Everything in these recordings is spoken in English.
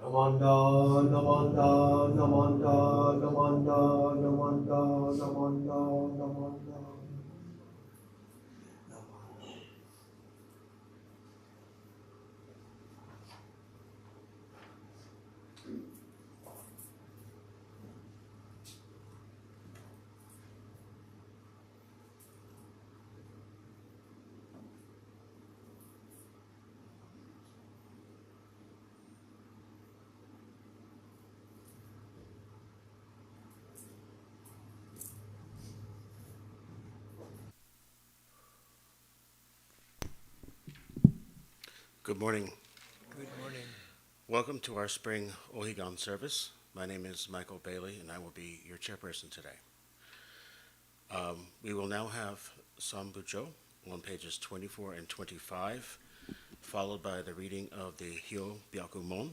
Namanda, namanda, namanda, namanda, namanda, namanda, namanda. Good morning. Good morning. Welcome to our Spring Ohigan Service. My name is Michael Bailey, and I will be your chairperson today. We will now have Sambujo on pages 24 and 25, followed by the reading of the Hyo Byakumon.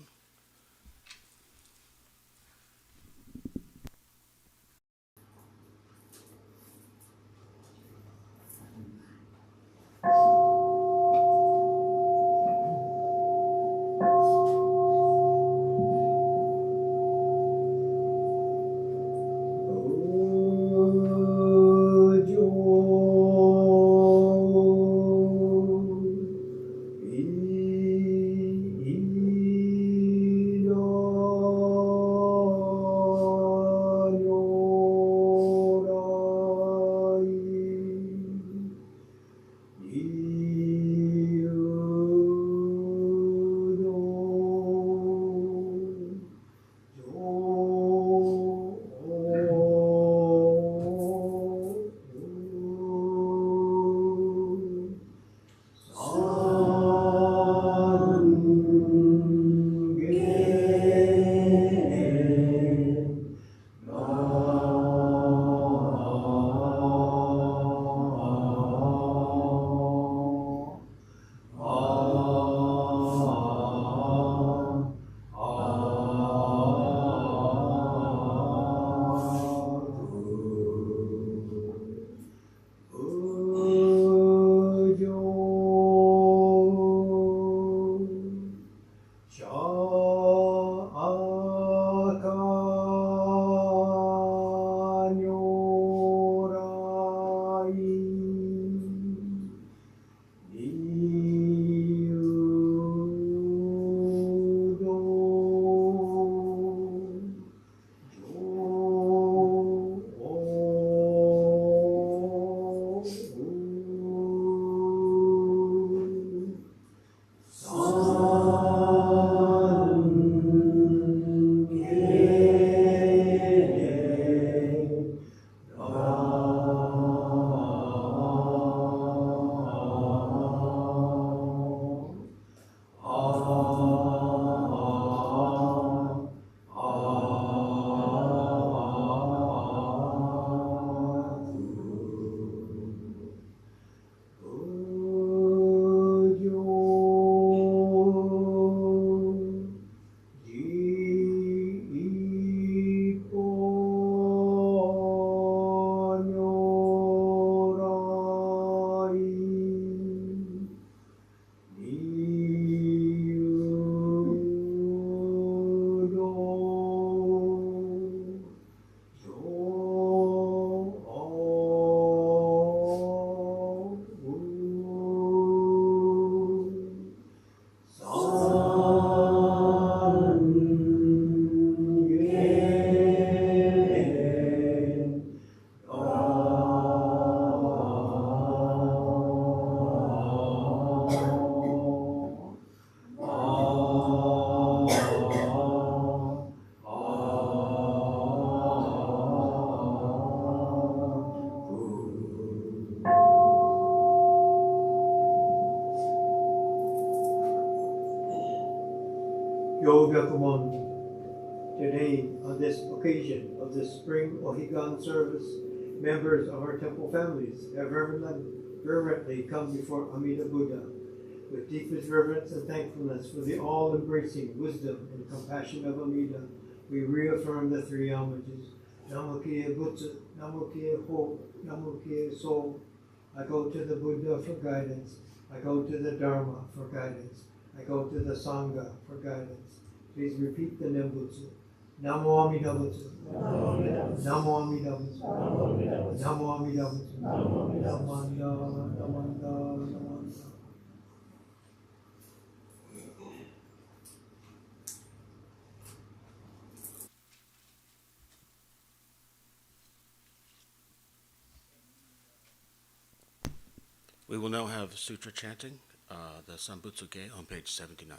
Today, on this occasion of the Spring Ohigan Service, members of our temple families have reverently come before Amida Buddha with deepest reverence and thankfulness for the all-embracing wisdom and compassion of Amida. We reaffirm the three homages. Namo Kie Butsu, Namo Kie Ho, Namo Kie So. I go to the Buddha for guidance. I go to the Dharma for guidance. I go to the Sangha for guidance. Please repeat the Nembtsu. Namo Amida Butsu. Namo Amida Butsu. Namo Amida Butsu. Namo Amida Butsu. Namanda, Namanda, Namanda. We will now have Sutra Chanting, the Butsu Ge on page 79.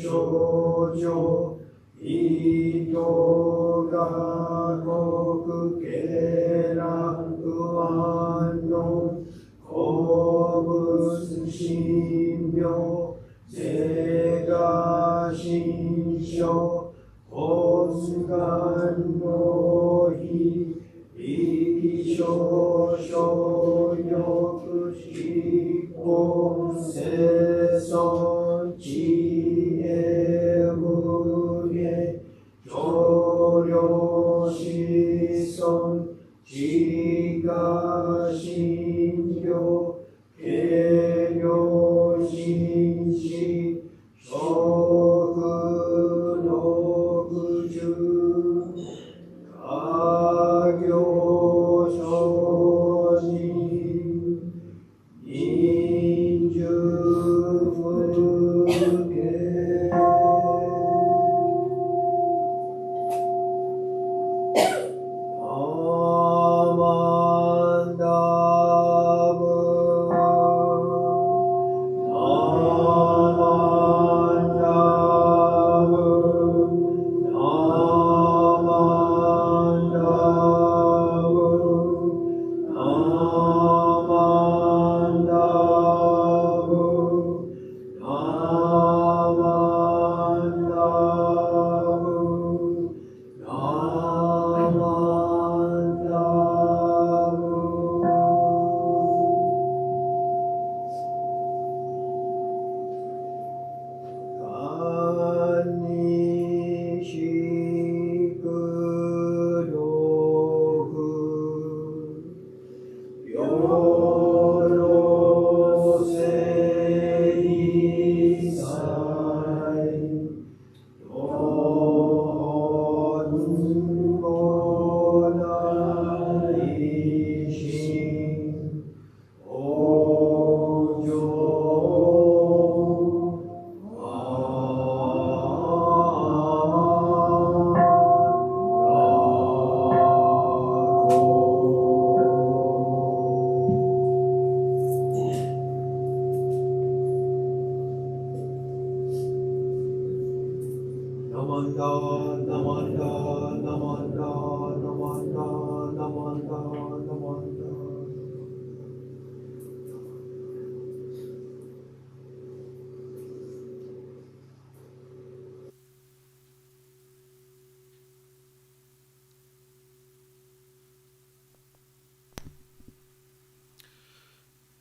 少女人が国家楽庵の好物神病是が心象本願の日力少々欲執行生存知恵無限上領子孫自我心領軽量心志諸福の苦渋家業承認人寿無限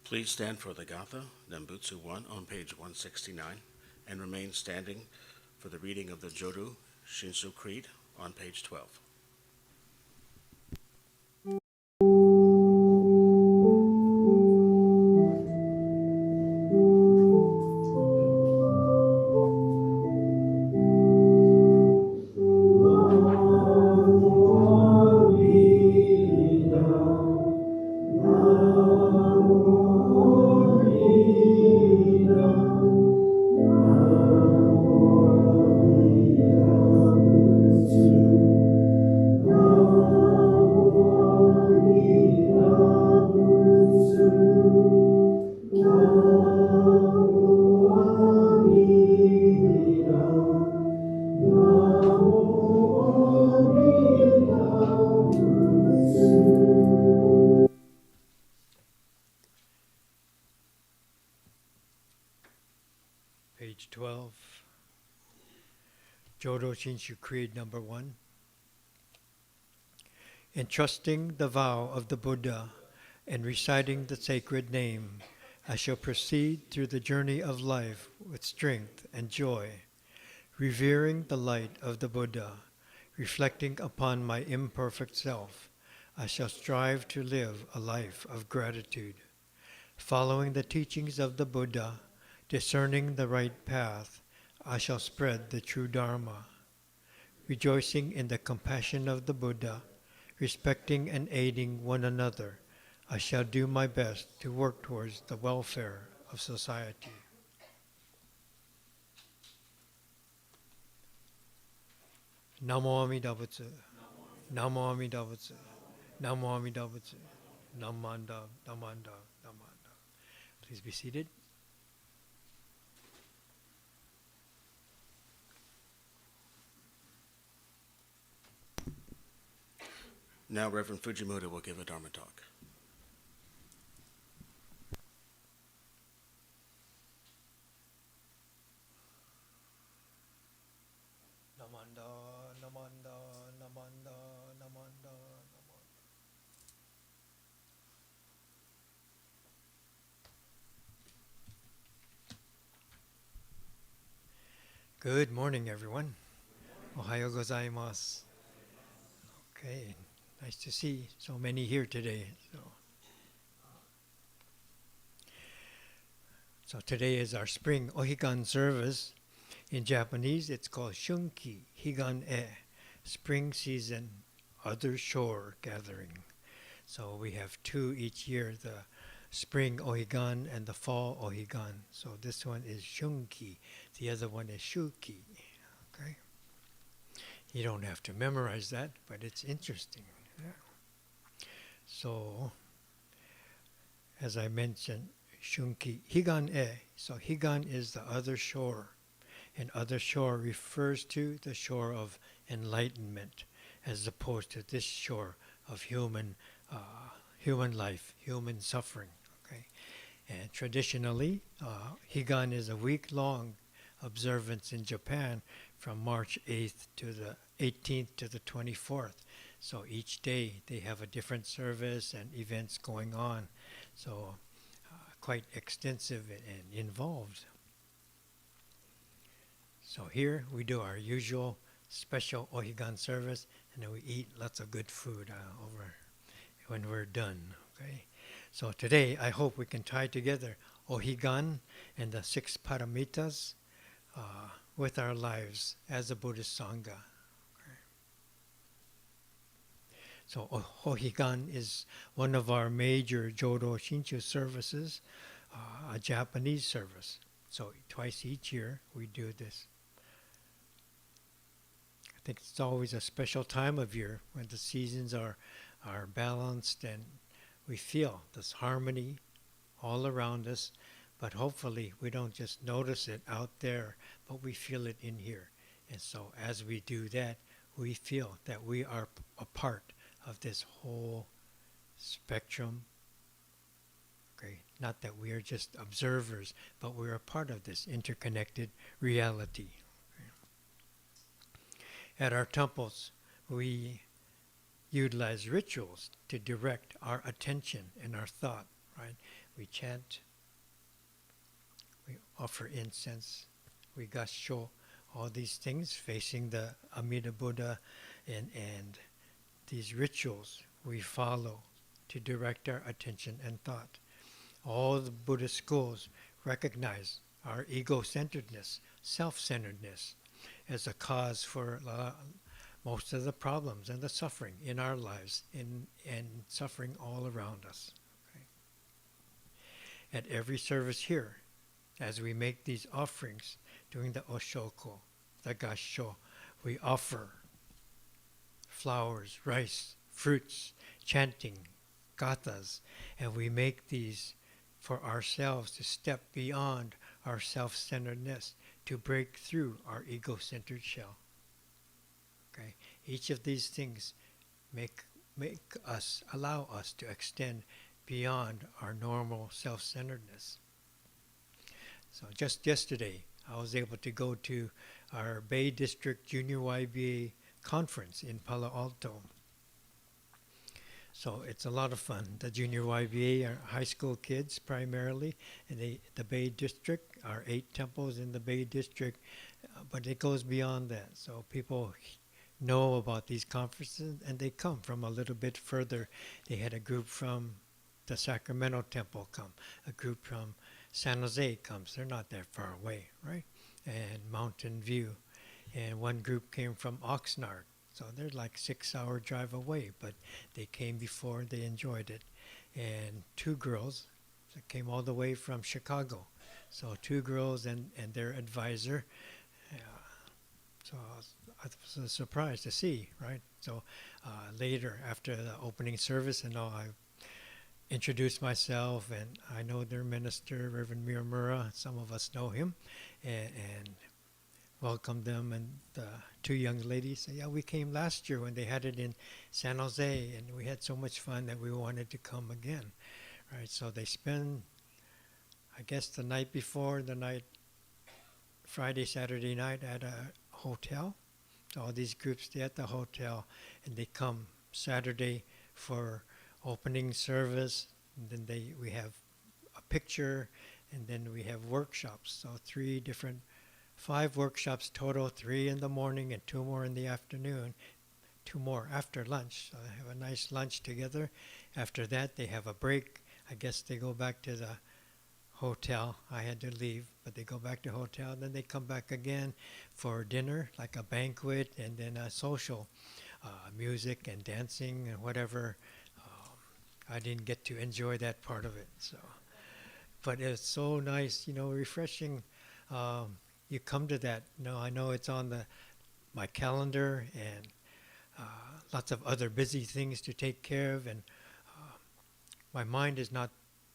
Please stand for the Gatha, Nembtsu 1 on page 169, and remain standing for the reading of the Jodo, Shinshu Creed on page 12. Page 12, Jodo Shinshu Creed number 1. Entrusting the vow of the Buddha and reciting the sacred name, I shall proceed through the journey of life with strength and joy, revering the light of the Buddha, reflecting upon my imperfect self. I shall strive to live a life of gratitude, following the teachings of the Buddha, discerning the right path. I shall spread the true Dharma, rejoicing in the compassion of the Buddha, respecting and aiding one another. I shall do my best to work towards the welfare of society. Namo Amida Butsu. Namo Amida Butsu. Namo Amida Butsu. Namanda, Namanda, Namanda. Please be seated. Now Reverend Fujimoto will give a Dharma talk. Namanda, namanda, namanda, namanda, namanda. Good morning, everyone. Ohayo gozaimasu. Okay, nice to see so many here today. So today is our Spring Ohigan Service. In Japanese, it's called Shunki Higan-E, Spring Season Other Shore Gathering. So we have two each year, the Spring Ohigan and the Fall Ohigan. So this one is Shunki, the other one is Shuki. Okay. You don't have to memorize that, but it's interesting. Yeah. So, as I mentioned, Shunki Higan-E. So Higan is the other shore. And other shore refers to the shore of enlightenment, as opposed to this shore of human life, human suffering. Okay, and traditionally, Higan is a week-long observance in Japan from March 8th to the 18th to the 24th. So each day they have a different service and events going on. So quite extensive and involved. So here we do our usual special Ohigan service, and then we eat lots of good food over when we're done. Okay, so today I hope we can tie together Ohigan and the 6 paramitas with our lives as a Buddhist Sangha. Okay. So Ohigan is one of our major Jodo Shinshu services, a Japanese service. So twice each year we do this. I think it's always a special time of year when the seasons are balanced and we feel this harmony all around us, but hopefully we don't just notice it out there, but we feel it in here. And so as we do that, we feel that we are a part of this whole spectrum. Okay, not that we are just observers, but we are a part of this interconnected reality. At our temples, we utilize rituals to direct our attention and our thought, right? We chant, we offer incense, we gassho, all these things facing the Amida Buddha, and these rituals we follow to direct our attention and thought. All the Buddhist schools recognize our ego-centeredness, self-centeredness, as a cause for most of the problems and the suffering in our lives and suffering all around us. Okay. At every service here, as we make these offerings during the Oshoko, the Gassho, we offer flowers, rice, fruits, chanting, Gathas, and we make these for ourselves to step beyond our self-centeredness, to break through our ego-centered shell. Okay, each of these things allow us to extend beyond our normal self-centeredness. So just yesterday, I was able to go to our Bay District Junior YBA conference in Palo Alto. So it's a lot of fun. The Junior YBA are high school kids primarily, and the Bay District are 8 temples in the Bay District, but it goes beyond that. So people know about these conferences, and they come from a little bit further. They had a group from the Sacramento Temple come, a group from San Jose comes. They're not that far away, right? And Mountain View. And one group came from Oxnard. So they're like 6-hour drive away, but they came before, they enjoyed it. And 2 girls that came all the way from Chicago. So 2 girls and their advisor. So I was surprised to see, right? So later, after the opening service and all, I introduced myself, and I know their minister, Reverend Miramura. Some of us know him. And welcomed them, and the two young ladies said, "Yeah, we came last year when they had it in San Jose, and we had so much fun that we wanted to come again." Right? So they spend, I guess, the night before, the night Friday, Saturday night at a hotel. So all these groups stay at the hotel, and they come Saturday for opening service. And then we have a picture, and then we have workshops. So five workshops total, 3 in the morning and 2 more in the afternoon, 2 more after lunch. So they have a nice lunch together. After that, they have a break. I guess they go back to the hotel. I had to leave, but they go back to hotel. Then they come back again for dinner, like a banquet, and then a social, music and dancing and whatever. I didn't get to enjoy that part of it. So, but it's so nice, refreshing. You come to that. I know it's on my calendar, and lots of other busy things to take care of, and my mind is not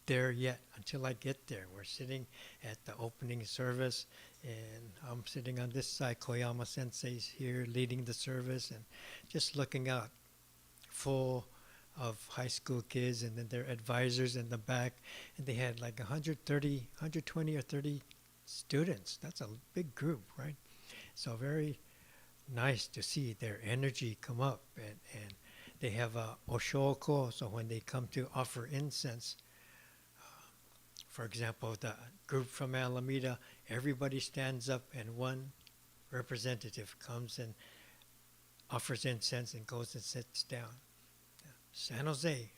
there yet until I get there. We're sitting at the opening service, and I'm sitting on this side. Koyama Sensei's here leading the service, and just looking out, full of high school kids, and then their advisors in the back, and they had like 120 or 30 students. That's a big group, right? So very nice to see their energy come up, and they have a oshoko, so when they come to offer incense, for example, the group from Alameda, everybody stands up, and one representative comes and offers incense and goes and sits down. San Jose,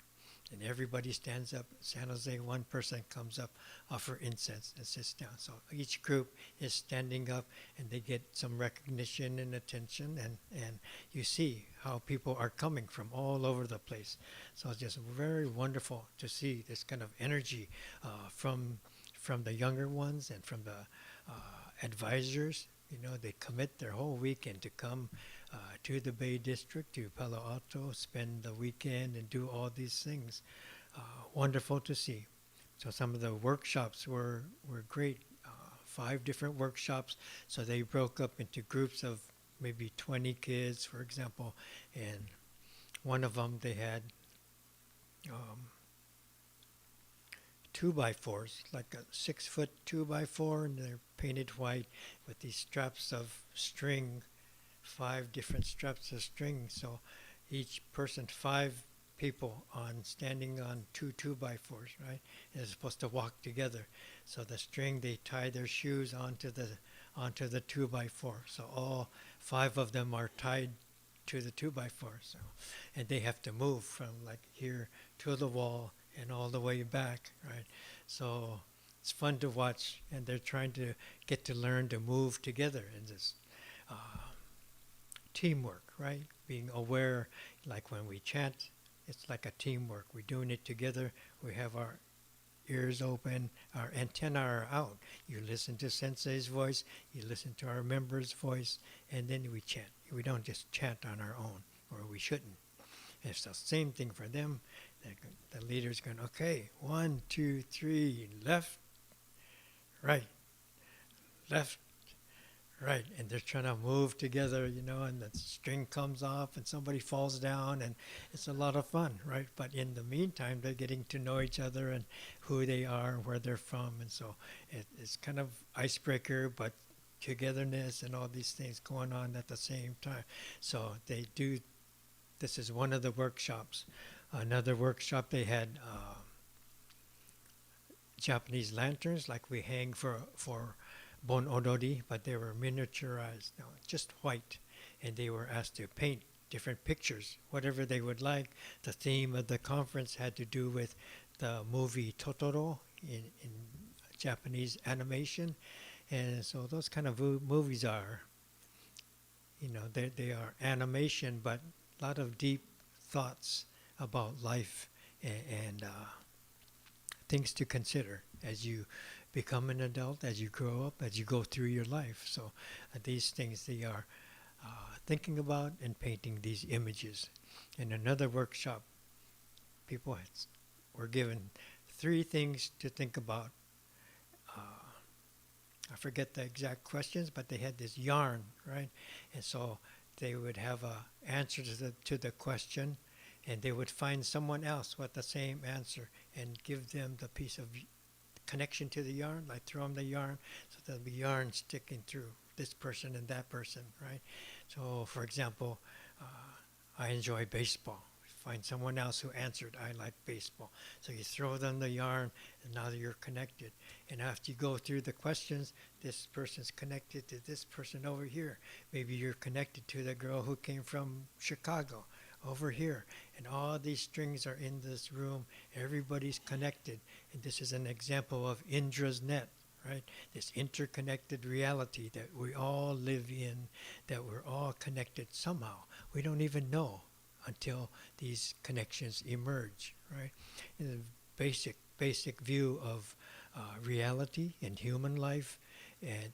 and everybody stands up. San Jose, one person comes up, offer incense, and sits down. So each group is standing up, and they get some recognition and attention, and you see how people are coming from all over the place. So it's just very wonderful to see this kind of energy from the younger ones and from the advisors. They commit their whole weekend to come to the Bay District, to Palo Alto, spend the weekend and do all these things. Wonderful to see. So some of the workshops were great. 5 different workshops. So they broke up into groups of maybe 20 kids, for example. And one of them, they had 2x4s, like a 6-foot 2x4, and they're painted white with these straps of string, 5 different straps of string. So each person, 5 people standing on 2x4s, right? And they're supposed to walk together. So the string, they tie their shoes onto the 2x4. So all 5 of them are tied to the 2x4. So, and they have to move from like here to the wall and all the way back, right? So it's fun to watch, and they're trying to get to learn to move together in this teamwork, right? Being aware, like when we chant, it's like a teamwork. We're doing it together. We have our ears open, our antennae are out. You listen to Sensei's voice, you listen to our members' voice, and then we chant. We don't just chant on our own, or we shouldn't. It's the same thing for them. The leader's going, okay, 1, 2, 3, left, right, left, right. And they're trying to move together, and the string comes off and somebody falls down, and it's a lot of fun, right? But in the meantime, they're getting to know each other and who they are, where they're from. And so it's kind of icebreaker, but togetherness and all these things going on at the same time. So this is one of the workshops. Another workshop, they had Japanese lanterns, like we hang for Bon Odori, but they were miniaturized, just white. And they were asked to paint different pictures, whatever they would like. The theme of the conference had to do with the movie Totoro in Japanese animation. And so those kind of movies are, they are animation, but a lot of deep thoughts about life and things to consider as you become an adult, as you grow up, as you go through your life. So these things they are thinking about and painting these images. In another workshop, people were given 3 things to think about I forget the exact questions, but they had this yarn, right? And so they would have a answer to the question, and they would find someone else with the same answer and give them the piece of connection to the yarn, like throw them the yarn, so there'll be yarn sticking through this person and that person, right? So, for example, I enjoy baseball. Find someone else who answered, I like baseball. So you throw them the yarn, and now you're connected. And after you go through the questions, this person's connected to this person over here. Maybe you're connected to the girl who came from Chicago over here. And all these strings are in this room. Everybody's connected. And this is an example of Indra's net, right? This interconnected reality that we all live in, that we're all connected somehow. We don't even know until these connections emerge, right? In the basic view of reality in human life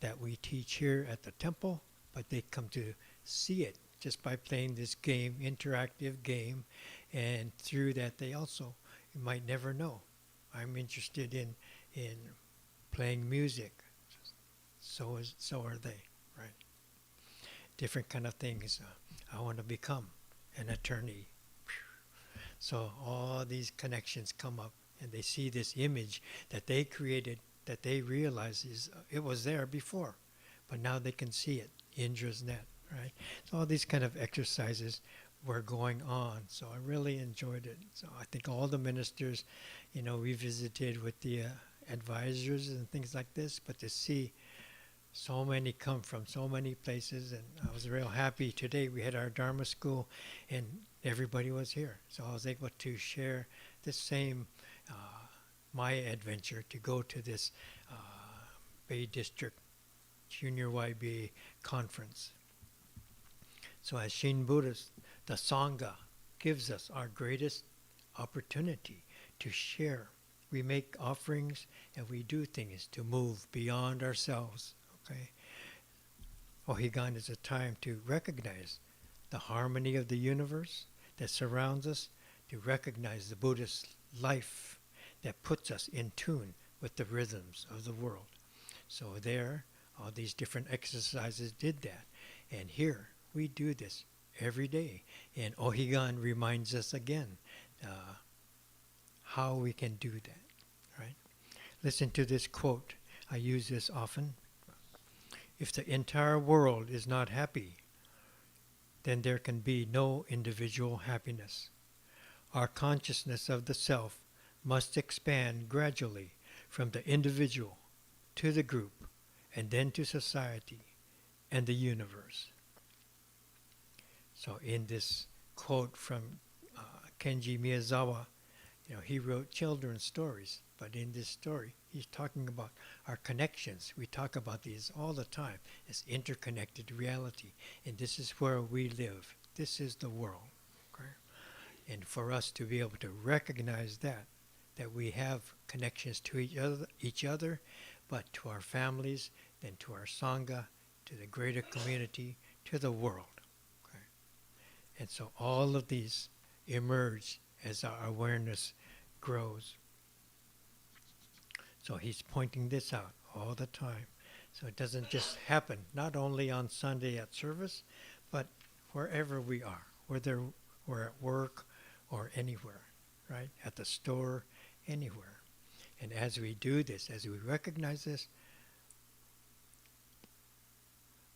that we teach here at the temple, but they come to see it just by playing this game, interactive game, and through that they also, you might never know. I'm interested in playing music, so are they, right? Different kind of things. I want to become an attorney. So all these connections come up, and they see this image that they created, that they realize it was there before, but now they can see it, Indra's net, right? So all these kind of exercises were going on. So I really enjoyed it. So I think all the ministers, we visited with the advisors and things like this, but to see so many come from so many places, and I was real happy. Today we had our Dharma school, and everybody was here. So I was able to share this same, my adventure to go to this Bay District Junior YBA conference. So as Shin Buddhists, the Sangha gives us our greatest opportunity to share. We make offerings and we do things to move beyond ourselves. Okay, Ohigan is a time to recognize the harmony of the universe that surrounds us, to recognize the Buddhist life that puts us in tune with the rhythms of the world. So there, all these different exercises did that. And here, we do this every day. And Ohigan reminds us again how we can do that, right? Listen to this quote. I use this often. If the entire world is not happy, then there can be no individual happiness. Our consciousness of the self must expand gradually from the individual to the group, and then to society and the universe. So in this quote from Kenji Miyazawa, he wrote children's stories, but in this story, he's talking about our connections. We talk about these all the time, this interconnected reality, and this is where we live. This is the world. Okay? And for us to be able to recognize that we have connections to each other, but to our families, then to our Sangha, to the greater community, to the world. Okay? And so all of these emerge as our awareness grows. So he's pointing this out all the time. So it doesn't just happen, not only on Sunday at service, but wherever we are, whether we're at work or anywhere, right? At the store, anywhere. And as we do this, as we recognize this,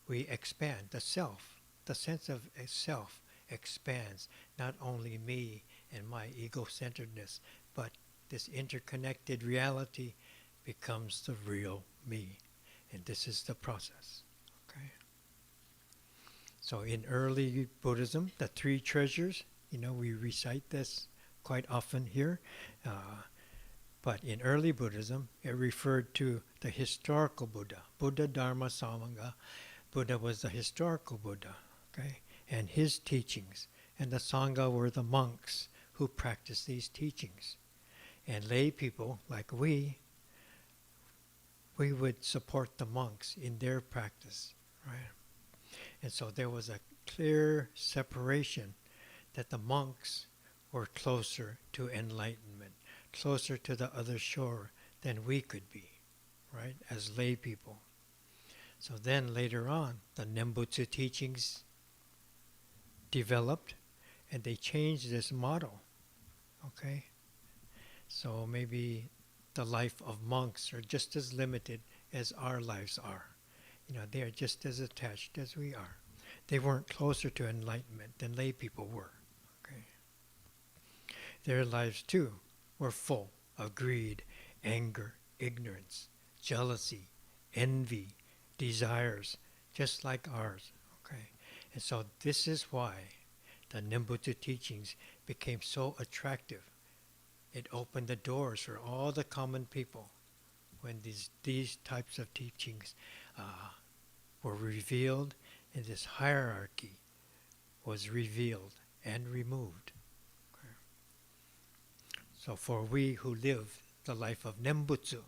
we expand the self. The sense of self expands, not only me and my ego-centeredness, but this interconnected reality becomes the real me. And this is the process. Okay? So in early Buddhism, the three treasures, we recite this quite often here. But in early Buddhism, it referred to the historical Buddha. Buddha, Dharma, Sangha. Buddha was the historical Buddha. Okay? And his teachings. And the Sangha were the monks who practiced these teachings. And lay people, like we would support the monks in their practice, right? And so there was a clear separation that the monks were closer to enlightenment, closer to the other shore than we could be, right, as lay people. So then later on, the Nembutsu teachings developed and they changed this model. Okay? So maybe the life of monks are just as limited as our lives are. They are just as attached as we are. They weren't closer to enlightenment than lay people were. Okay? Their lives too were full of greed, anger, ignorance, jealousy, envy, desires, just like ours. Okay? And so this is why the Nembutsu teachings became so attractive. It opened the doors for all the common people when these types of teachings were revealed, and this hierarchy was revealed and removed. Okay. So for we who live the life of Nembutsu,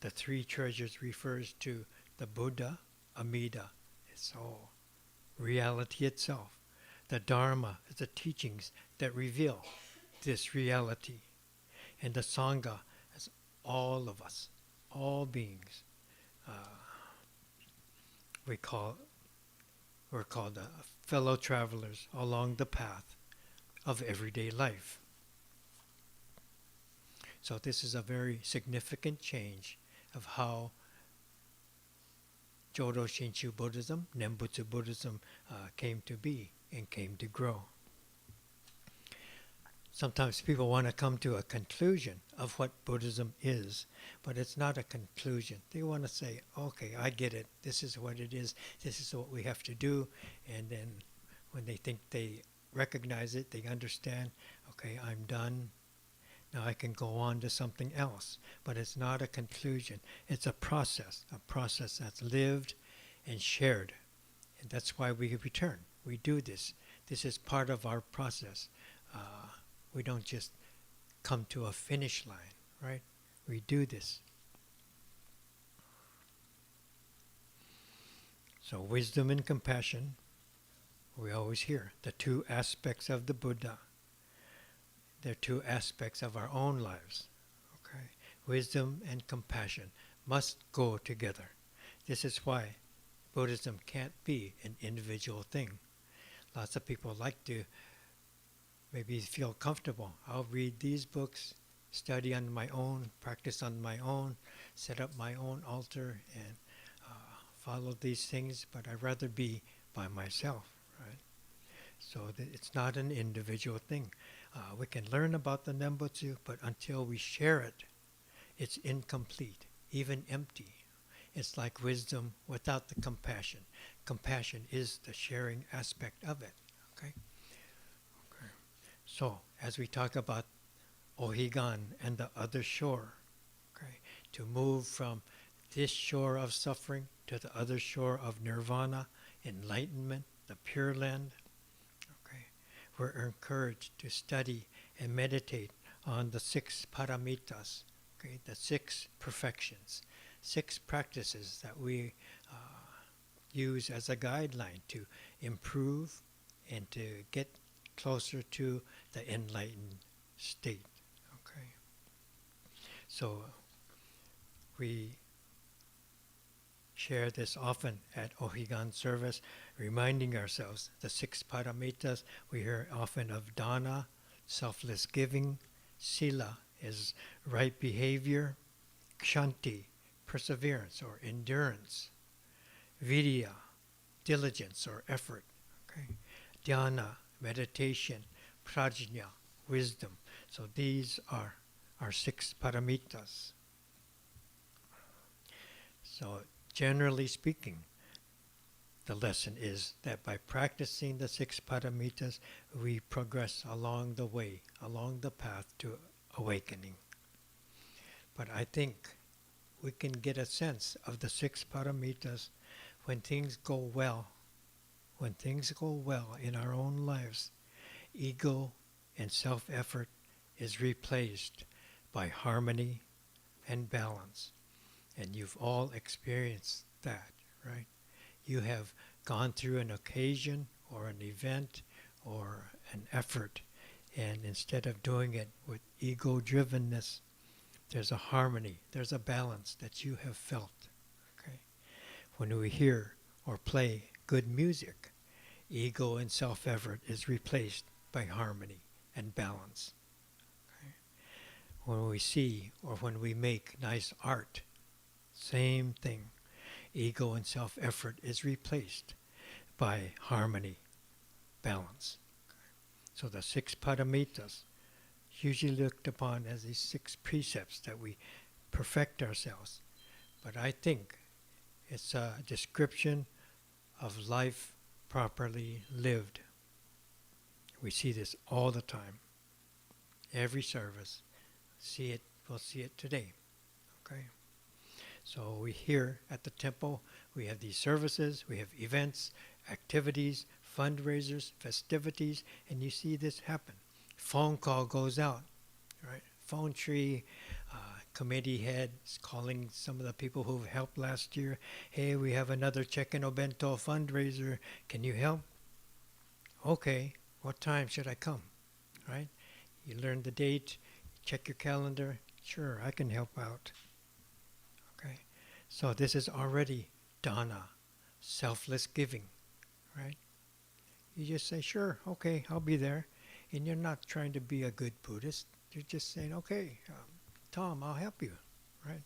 the three treasures refers to the Buddha, Amida, its soul, reality itself. The Dharma is the teachings that reveal this reality. And the Sangha is all of us, all beings. We're called fellow travelers along the path of everyday life. So this is a very significant change of how Jodo Shinshu Buddhism, Nembutsu Buddhism came to be and came to grow. Sometimes people want to come to a conclusion of what Buddhism is, but it's not a conclusion. They want to say, okay, I get it. This is what it is. This is what we have to do. And then when they think they recognize it, they understand, okay, I'm done. Now I can go on to something else. But it's not a conclusion. It's a process that's lived and shared. And that's why we return. We do this. This is part of our process. We don't just come to a finish line, right? We do this. So wisdom and compassion, we always hear the two aspects of the Buddha. They're two aspects of our own lives. Okay? Wisdom and compassion must go together. This is why Buddhism can't be an individual thing. Lots of people like to maybe feel comfortable. I'll read these books, study on my own, practice on my own, set up my own altar, and follow these things, but I'd rather be by myself, right? So it's not an individual thing. We can learn about the Nembutsu, but until we share it, it's incomplete, even empty. It's like wisdom without the compassion. Compassion is the sharing aspect of it, okay? So, as we talk about Ohigan and the other shore, okay, to move from this shore of suffering to the other shore of nirvana, enlightenment, the Pure Land, okay, we're encouraged to study and meditate on the 6 paramitas, okay, the 6 perfections, 6 practices that we use as a guideline to improve and to get closer to the enlightened state. Okay. So we share this often at Ohigan Service, reminding ourselves the 6 paramitas. We hear often of dana, selfless giving; sila is right behavior; kshanti, perseverance or endurance; virya, diligence or effort; okay. Dhyana, meditation; prajna, wisdom. So these are our 6 paramitas. So generally speaking, the lesson is that by practicing the 6 paramitas, we progress along the way, along the path to awakening. But I think we can get a sense of the 6 paramitas when things go well. When things go well in our own lives, ego and self-effort is replaced by harmony and balance. And you've all experienced that, right? You have gone through an occasion or an event or an effort, and instead of doing it with ego-drivenness, there's a harmony, there's a balance that you have felt. Okay? When we hear or play good music, ego and self-effort is replaced by harmony and balance. Okay? When we see or when we make nice art, same thing. Ego and self-effort is replaced by harmony, balance. So the 6 paramitas, usually looked upon as these 6 precepts that we perfect ourselves. But I think it's a description of life properly lived. We see this all the time. Every service, we'll see it today. Okay? So we here at the temple, we have these services, we have events, activities, fundraisers, festivities, and you see this happen. Phone call goes out, right? Phone tree, committee head is calling some of the people who've helped last year. Hey, we have another Check-in Obento fundraiser. Can you help? Okay, what time should I come? Right? You learn the date, check your calendar. Sure, I can help out. Okay, so this is already dana, selfless giving, right? You just say, sure, okay, I'll be there. And you're not trying to be a good Buddhist. You're just saying, okay, Tom, I'll help you, right?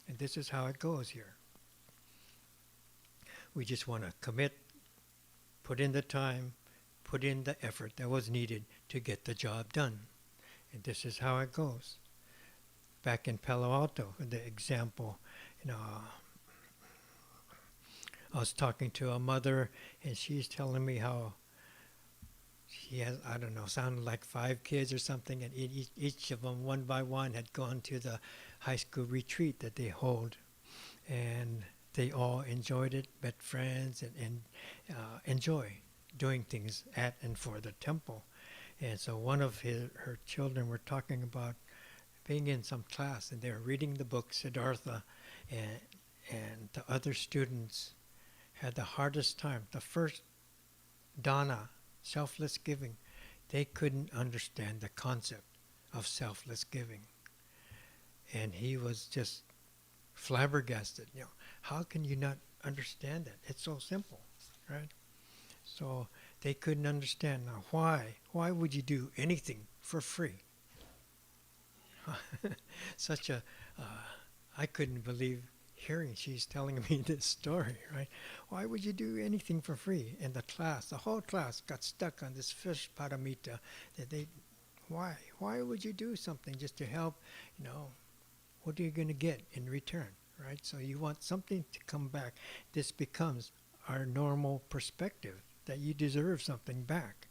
And this is how it goes here. We just want to commit, put in the time, put in the effort that was needed to get the job done. And this is how it goes. Back in Palo Alto, the example, I was talking to a mother, and she's telling me how she has, I don't know, sounded like 5 kids or something, and each of them, one by one, had gone to the high school retreat that they hold. And they all enjoyed it, met friends, and enjoy doing things at and for the temple. And so one of her children were talking about being in some class, and they were reading the book Siddhartha, and the other students had the hardest time. The first dana, selfless giving, they couldn't understand the concept of selfless giving. And he was just flabbergasted. How can you not understand it? It's so simple, right? So they couldn't understand. Now, why? Why would you do anything for free? I couldn't believe hearing she's telling me this story, right? Why would you do anything for free? And the whole class got stuck on this first paramita that why? Why would you do something just to help? What are you going to get in return, right? So you want something to come back. This becomes our normal perspective, that you deserve something back.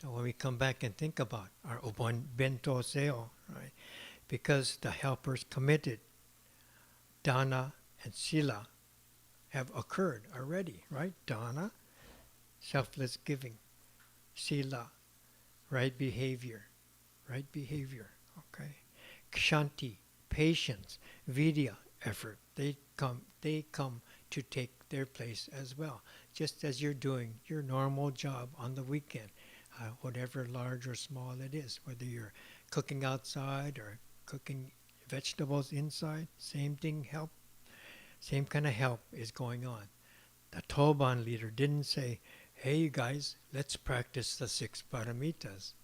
Now when we come back and think about our obon bento seo, right? Because the helpers committed, dana and sila have occurred already, right? Dana, selfless giving. Sila, right behavior, okay? Kshanti, patience. Vidya, effort. They come to take their place as well. Just as you're doing your normal job on the weekend, whatever large or small it is, whether you're cooking outside or cooking vegetables inside, same thing, same kind of help is going on. The Toban leader didn't say, hey you guys, let's practice the 6 paramitas.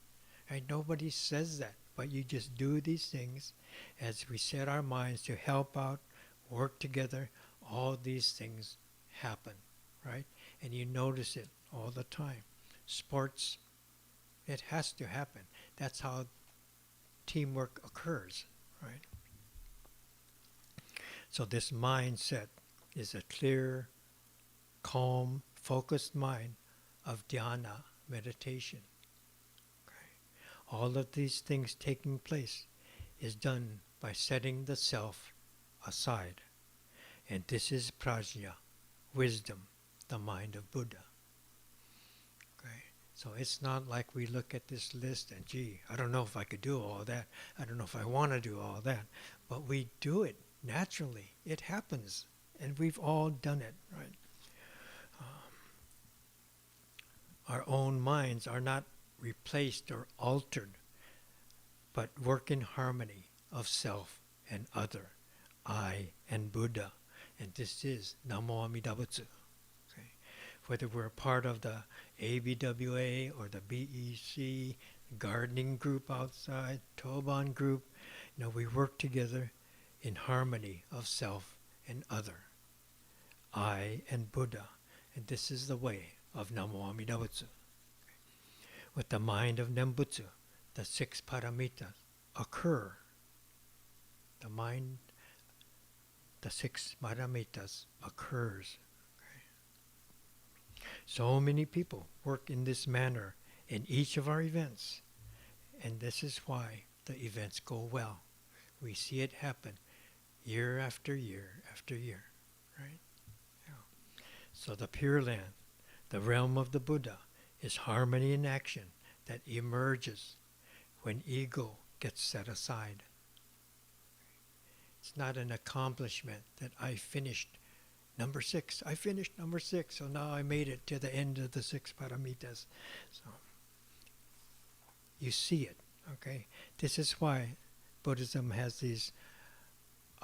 Right? Nobody says that, but you just do these things as we set our minds to help out, work together. All these things happen, right? And you notice it all the time. Sports, it has to happen. That's how teamwork occurs, right? So this mindset is a clear, calm, focused mind of dhyana, meditation. Okay. All of these things taking place is done by setting the self aside. And this is prajna, wisdom, the mind of Buddha. Okay. So it's not like we look at this list and, gee, I don't know if I could do all that. I don't know if I want to do all that. But we do it naturally. It happens. And we've all done it, right? Our own minds are not replaced or altered, but work in harmony of self and other, I and Buddha. And this is Namo Amida Butsu. Okay? Whether we're a part of the ABWA or the BEC, gardening group outside, Toban group, we work together in harmony of self and other, I and Buddha. And this is the way of Namo Amida Butsu. With the mind of Nembtsu, the 6 paramitas occur. The mind, the 6 paramitas occurs. Okay. So many people work in this manner in each of our events. And this is why the events go well. We see it happen year after year after year. Right? Yeah. So the Pure Land, the realm of the Buddha, is harmony in action that emerges when ego gets set aside. It's not an accomplishment that I finished number 6. I finished number 6, so now I made it to the end of the 6 paramitas. So you see it, okay? This is why Buddhism has these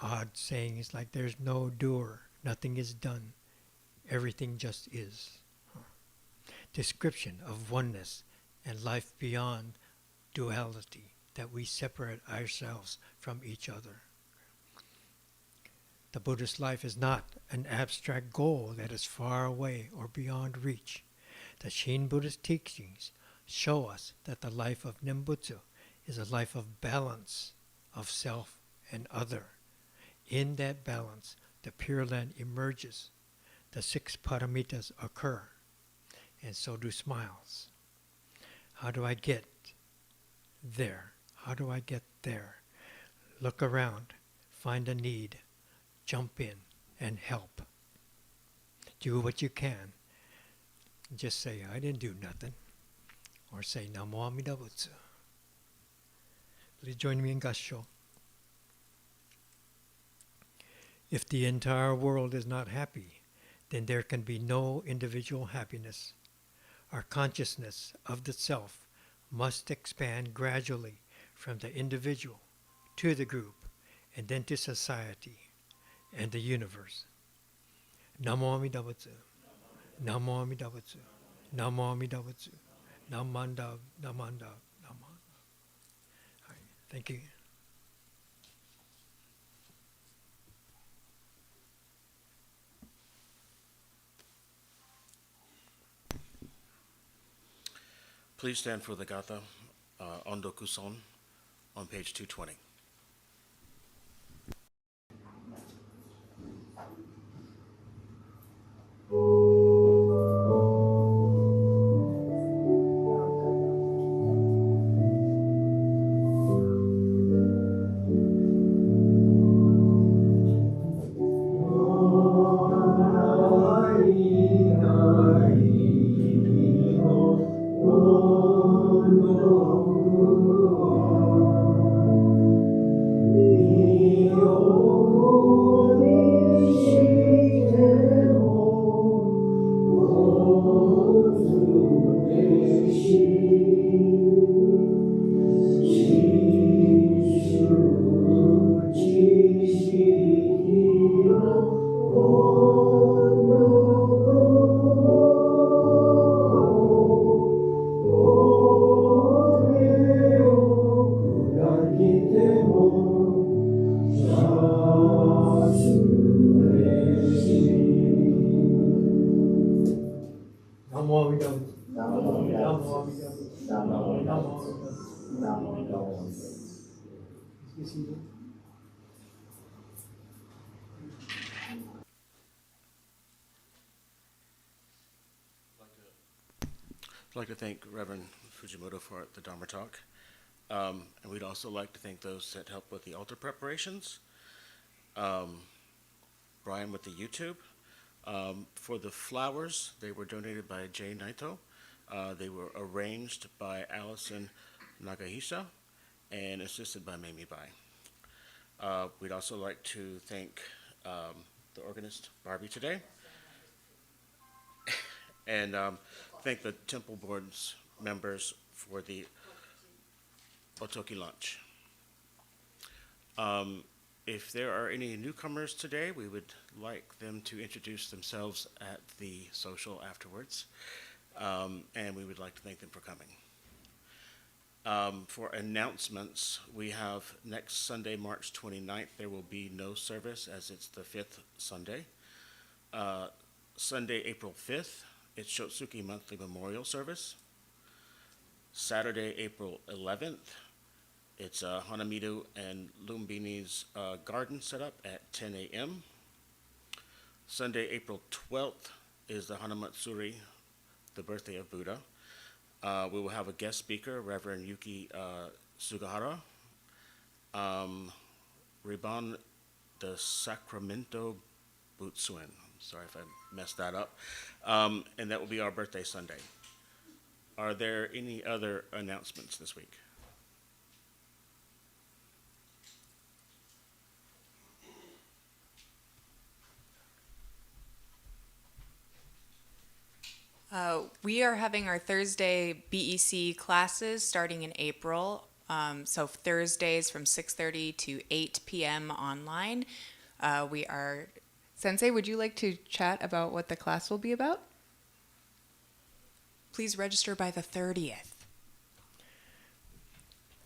odd sayings like there's no doer, nothing is done, everything just is. Description of oneness and life beyond duality, that we separate ourselves from each other. The Buddhist life is not an abstract goal that is far away or beyond reach. The Shin Buddhist teachings show us that the life of Nembutsu is a life of balance of self and other. In that balance, the Pure Land emerges. The 6 paramitas occur, and so do smiles. How do I get there? How do I get there? Look around, find a need, jump in and help. Do what you can. Just say, I didn't do nothing. Or say, Namo Amida Butsu. Please join me in Gassho. If the entire world is not happy, then there can be no individual happiness. Our consciousness of the self must expand gradually from the individual to the group and then to society and the universe. Namo Amida Butsu. Namo Amida Butsu. Namo Amida Butsu. Namanda, Namanda, Namanda. Thank you. Please stand for the Gatha, Ondukusan, on page 220. I'd like to thank Reverend Fujimoto for the Dharma talk. And we'd also like to thank those that helped with the altar preparations. Brian with the YouTube. For the flowers, they were donated by Jay Naito. They were arranged by Allison Nagahisa and assisted by Mamie Bai. We'd also like to thank the organist, Barbie, today. And thank the temple board's members for the Otoki lunch. If there are any newcomers today, we would like them to introduce themselves at the social afterwards, and we would like to thank them for coming. For announcements, we have next Sunday, March 29th, there will be no service as it's the fifth Sunday. Sunday, April 5th, it's Shotsuki Monthly Memorial Service. Saturday, April 11th, it's Hanamiru and Lumbini's garden setup at 10 a.m. Sunday, April 12th is the Hanamatsuri, the birthday of Buddha. We will have a guest speaker, Reverend Yuki Sugahara. Riban de Sacramento Butsuin. Sorry if I messed that up. And that will be our birthday Sunday. Are there any other announcements this week? We are having our Thursday BEC classes starting in April. So Thursdays from 6:30 to 8 p.m. online. Sensei, would you like to chat about what the class will be about? Please register by the 30th.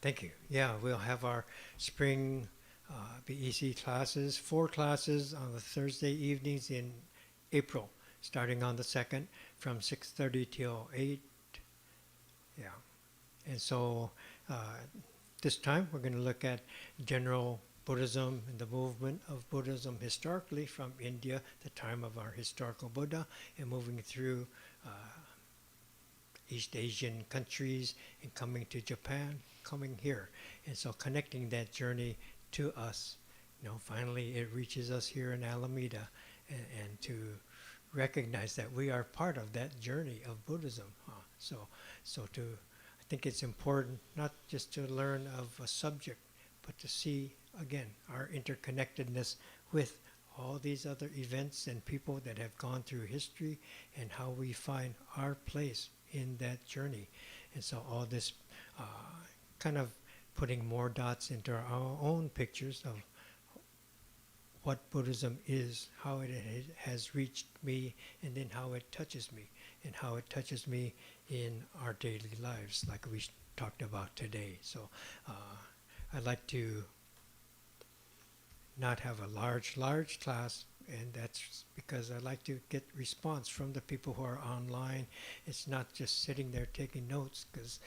Thank you. Yeah, we'll have our spring BEC classes, 4 classes on the Thursday evenings in April, starting on the 2nd from 6:30 till 8. Yeah. And so this time we're going to look at general Buddhism and the movement of Buddhism historically from India, the time of our historical Buddha, and moving through East Asian countries and coming to Japan, coming here. And so connecting that journey to us, finally it reaches us here in Alameda, and to recognize that we are part of that journey of Buddhism. I think it's important not just to learn of a subject, but to see, again, our interconnectedness with all these other events and people that have gone through history and how we find our place in that journey. And so all this kind of putting more dots into our own pictures of what Buddhism is, how it has reached me, and then how it touches me, and how it touches me in our daily lives, like we talked about today. So I'd like to not have a large class, and that's because I like to get response from the people who are online. It's not just sitting there taking notes, because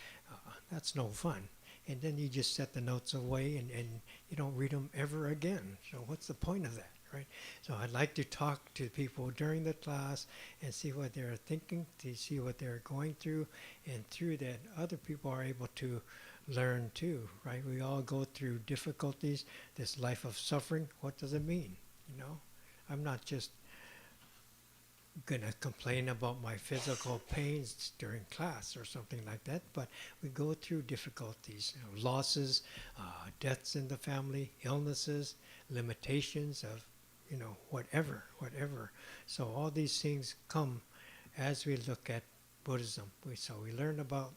that's no fun. And then you just set the notes away and you don't read them ever again. So what's the point of that, right? So I'd like to talk to people during the class and see what they're thinking, to see what they're going through, and through that other people are able to learn too, right? We all go through difficulties, this life of suffering. What does it mean? I'm not just gonna complain about my physical pains during class or something like that, but we go through difficulties, losses, deaths in the family, illnesses, limitations of, whatever. So all these things come as we look at Buddhism. So we learn about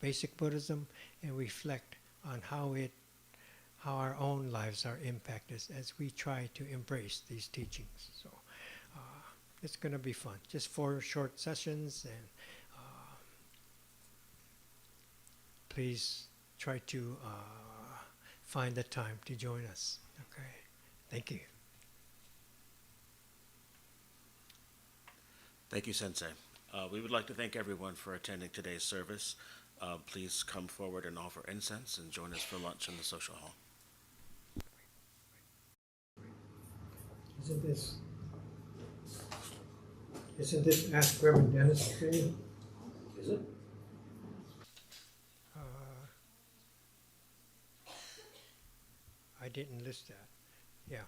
basic Buddhism and reflect on how our own lives are impacted as we try to embrace these teachings. So it's going to be fun. Just 4 short sessions, and please try to find the time to join us. Okay. Thank you. Thank you, Sensei. We would like to thank everyone for attending today's service. Please come forward and offer incense and join us for lunch in the social hall. Isn't this Ask Reverend Dennis training? Is it? I didn't list that. Yeah.